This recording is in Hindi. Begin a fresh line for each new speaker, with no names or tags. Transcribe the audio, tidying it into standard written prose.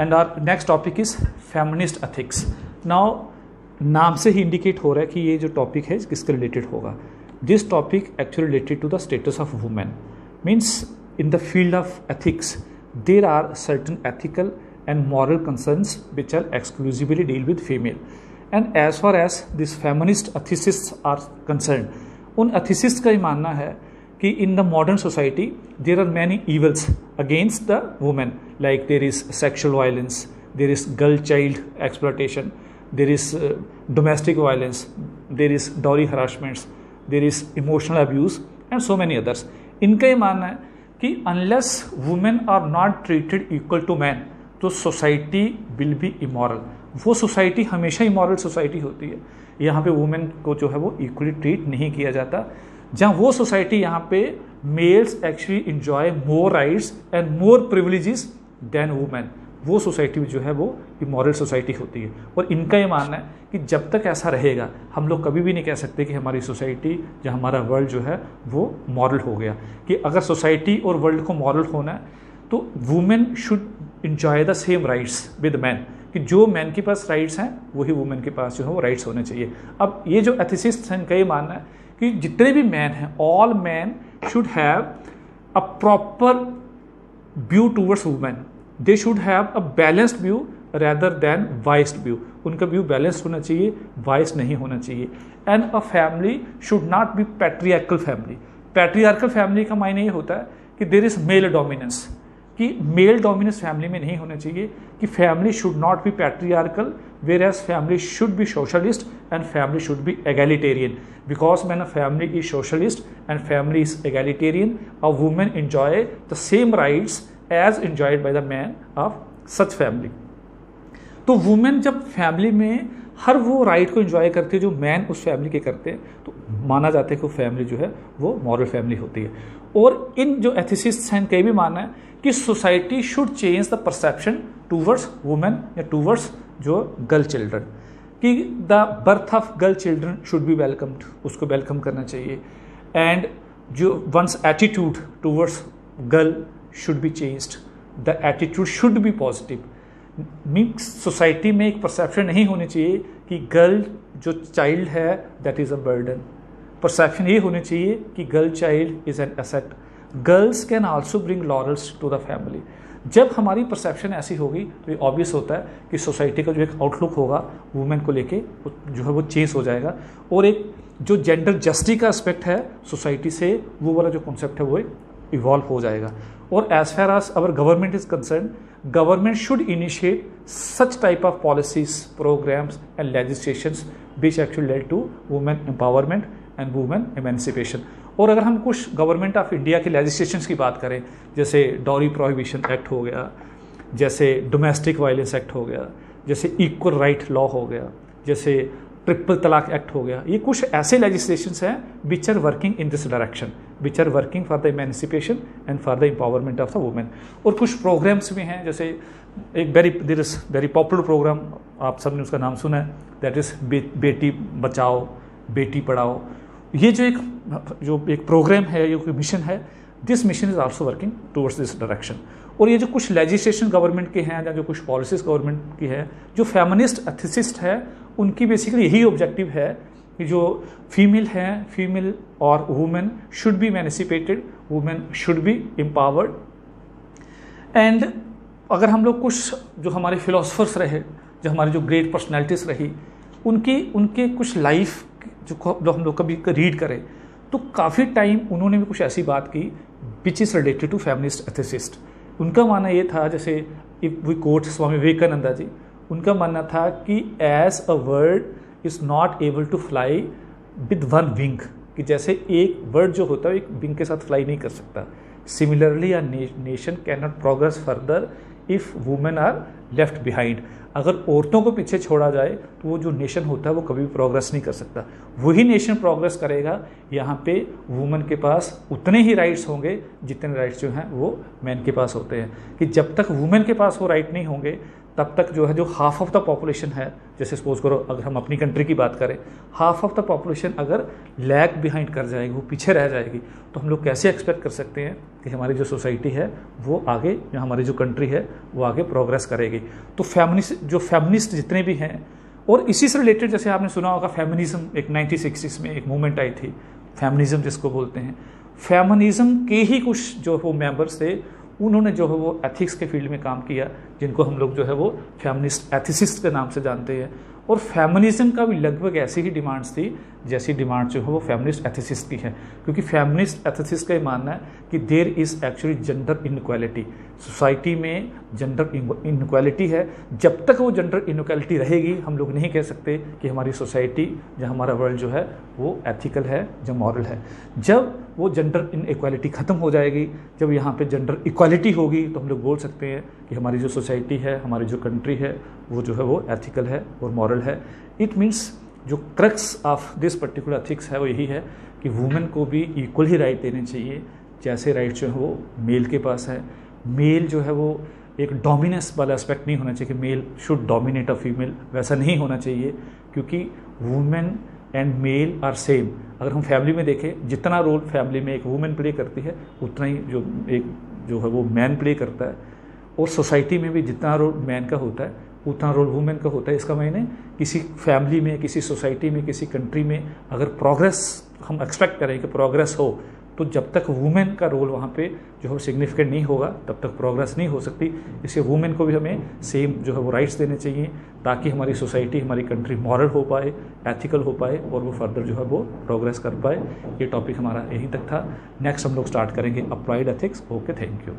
And our next topic is feminist ethics. Now नाम से ही इंडिकेट हो रहा है कि ये जो टॉपिक है किसके रिलेटेड होगा। This topic actually related to the status of women, means in the field of ethics there are certain ethical and moral concerns which are exclusively deal with female, and as far as these feminist ethicists are concerned उन ethicists का ये मानना है कि in the modern society there are many evils against the women, like there is sexual violence, there is girl child exploitation, there is domestic violence, there is dowry harassments, there is emotional abuse and so many others। इनका ये मानना है कि unless women are not treated equal to man तो सोसाइटी विल बी इमोरल। वो सोसाइटी हमेशा इमोरल सोसाइटी होती है, यहाँ पे वुमेन को जो है वो इक्वली ट्रीट नहीं किया जाता। जहाँ वो सोसाइटी यहाँ पे males actually enjoy more rights and more privileges than women, वो सोसाइटी जो है वो इमोरल सोसाइटी होती है। और इनका ये मानना है कि जब तक ऐसा रहेगा हम लोग कभी भी नहीं कह सकते कि हमारी सोसाइटी या हमारा वर्ल्ड जो है वो मॉरल हो गया। कि अगर सोसाइटी और वर्ल्ड को मॉरल होना है तो women should enjoy the same rights with man, कि जो मैन के पास राइट्स हैं वही वुमेन के पास जो है वो राइट्स होने चाहिए। अब ये जो एथिसिस्ट हैं इनका ये मानना है कि जितने भी मैन हैं all man should have a proper view towards women, they should have a balanced view rather than biased view. उनका व्यू बैलेंस्ड होना चाहिए, बायस नहीं होना चाहिए। And a family should not be patriarchal family. Patriarchal family का मायने ये होता है कि देयर इज मेल डोमिनेंस, कि मेल डोमिनेंस फैमिली में नहीं होना चाहिए, कि family should not be patriarchal whereas family should B socialist and family should be egalitarian. Because when a family is socialist and family is egalitarian, a woman enjoy the same rights as enjoyed by the man of such family। तो वुमेन जब फैमिली में हर वो राइट को एंजॉय करती है जो मैन उस फैमिली के करते हैं तो माना जाता है कि वो फैमिली जो है वो मॉरल फैमिली होती है। और इन जो एथिसिस्ट्स हैं इनका भी मानना है कि society should change the perception towards women या टूवर्ड्स जो गर्ल चिल्ड्रन, कि the birth of girl children should be welcomed, उसको वेलकम करना चाहिए। एंड जो one's attitude towards girl should be changed, the attitude should be positive. Means society में एक परसेप्शन नहीं होनी चाहिए कि गर्ल जो चाइल्ड है that is a burden. Perception ये होनी चाहिए कि girl child is an asset, girls can also bring laurels to the family. जब हमारी परसेप्शन ऐसी होगी तो ये ऑब्वियस होता है कि सोसाइटी का जो एक आउटलुक होगा वुमेन को लेके जो है वो चेंज हो जाएगा। और एक जो जेंडर जस्टिस का एस्पेक्ट है सोसाइटी से वो वाला जो कॉन्सेप्ट है वो इवॉल्व हो जाएगा। और as far as our government is concern, government should initiate such type of policies, programs and legislations which actually led to women empowerment and women emancipation। और अगर हम कुछ गवर्नमेंट ऑफ इंडिया के लेजिस्लेशंस की बात करें, जैसे डॉरी प्रोहिबिशन एक्ट हो गया, जैसे डोमेस्टिक वायलेंस एक्ट हो गया, जैसे इक्वल राइट लॉ हो गया, जैसे ट्रिपल तलाक एक्ट हो गया, ये कुछ ऐसे लेजिस्लेशंस हैं which are working in this direction, which are working for the emancipation and for the empowerment of the women. और कुछ प्रोग्राम्स भी हैं, जैसे एक there is very popular programme, आप सबने उसका नाम सुना है, दैट इज बेटी बचाओ बेटी पढ़ाओ। ये जो एक प्रोग्राम है, ये कोई मिशन है, this mission is also working towards this direction. और ये जो कुछ लेजिस्लेशन गवर्नमेंट के हैं या जो कुछ पॉलिसीज गवर्नमेंट की है, जो फेमिनिस्ट एथिसिस्ट है उनकी बेसिकली यही ऑब्जेक्टिव है कि जो फीमेल हैं, फीमेल और women should be emancipated, women should be empowered. And अगर हम लोग कुछ जो हमारे फिलोसफर्स रहे, जो हमारी जो ग्रेट पर्सनैलिटीज़ रही, उनके कुछ लाइफ जो हम लोग कभी रीड करें तो काफ़ी टाइम उन्होंने भी कुछ ऐसी बात की which is related to feminist ethicist. उनका मानना ये था, जैसे if we quote Swami Vivekananda ji, उनका मानना था कि as a bird is not able to fly with one wing, कि जैसे एक वर्ड जो होता है एक विंग के साथ फ्लाई नहीं कर सकता। Similarly a nation can not progress further if women are left behind. अगर औरतों को पीछे छोड़ा जाए तो वो जो नेशन होता है वो कभी भी प्रोग्रेस नहीं कर सकता। वही नेशन प्रोग्रेस करेगा यहाँ पे वुमेन के पास उतने ही राइट्स होंगे जितने राइट्स जो हैं वो मैन के पास होते हैं। कि जब तक वुमेन के पास वो राइट नहीं होंगे तब तक जो है जो हाफ ऑफ द पॉपुलेशन है, जैसे सपोज करो अगर हम अपनी कंट्री की बात करें, हाफ ऑफ द पॉपुलेशन अगर लैग बिहाइंड कर जाएगी, वो पीछे रह जाएगी, तो हम लोग कैसे एक्सपेक्ट कर सकते हैं कि हमारी जो सोसाइटी है वो आगे, या हमारी जो कंट्री है वो आगे प्रोग्रेस करेगी। तो फेमिनिस्ट जितने भी हैं, और इसी से रिलेटेड जैसे आपने सुना होगा फेमिनिज्म, एक 1960s में एक मूवमेंट आई थी, फेमिनिज्म जिसको बोलते हैं। फेमिनिज्म के ही कुछ जो वो मेंबर्स थे, उन्होंने जो है वो एथिक्स के फील्ड में काम किया, जिनको हम लोग जो है वो फेमिनिस्ट एथिसिस्ट के नाम से जानते हैं। और फेमिनिज्म का भी लगभग ऐसी ही डिमांड्स थी जैसी डिमांड जो है वो फेमिनिस्ट एथिसिस्ट की है, क्योंकि फेमिनिस्ट एथिसिस्ट का ये मानना है कि there is actually gender inequality, society में जेंडर इनइक्वालिटी है। जब तक वो जेंडर इनइक्वालिटी रहेगी, हम लोग नहीं कह सकते कि हमारी सोसाइटी या हमारा वर्ल्ड जो है वो एथिकल है, जो मॉरल है। जब वो जेंडर इनइक्वालिटी ख़त्म हो जाएगी, जब यहाँ पे जेंडर इक्वालिटी होगी, तो हम लोग बोल सकते हैं कि हमारी जो सोसाइटी है, हमारी जो कंट्री है, वो जो है वो एथिकल है और मॉरल है। इट मीन्स जो crux of this particular ethics है वो यही है कि वुमेन को भी इक्वल ही राइट देने चाहिए, जैसे राइट जो है वो मेल के पास है। मेल जो है वो एक डोमिनेंस वाला एस्पेक्ट नहीं होना चाहिए कि male should dominate a female, वैसा नहीं होना चाहिए, क्योंकि women and male are same. अगर हम फैमिली में देखें, जितना रोल फैमिली में एक वुमेन प्ले करती है, उतना ही जो है वो मैन प्ले करता है। और सोसाइटी में भी जितना रोल मैन का होता है, उतना रोल वुमेन का होता है। इसका मायने किसी फैमिली में, किसी सोसाइटी में, किसी कंट्री में अगर प्रोग्रेस हम एक्सपेक्ट करें कि प्रोग्रेस हो, तो जब तक वुमेन का रोल वहाँ पे जो है सिग्निफिकेंट नहीं होगा, तब तक प्रोग्रेस नहीं हो सकती। इसलिए वुमेन को भी हमें सेम जो है वो राइट्स देने चाहिए, ताकि हमारी सोसाइटी, हमारी कंट्री मॉरल हो पाए, एथिकल हो पाए, और वो फर्दर जो है वो प्रोग्रेस कर पाए। ये टॉपिक हमारा यहीं तक था। नेक्स्ट हम लोग स्टार्ट करेंगे applied ethics. Okay, thank you.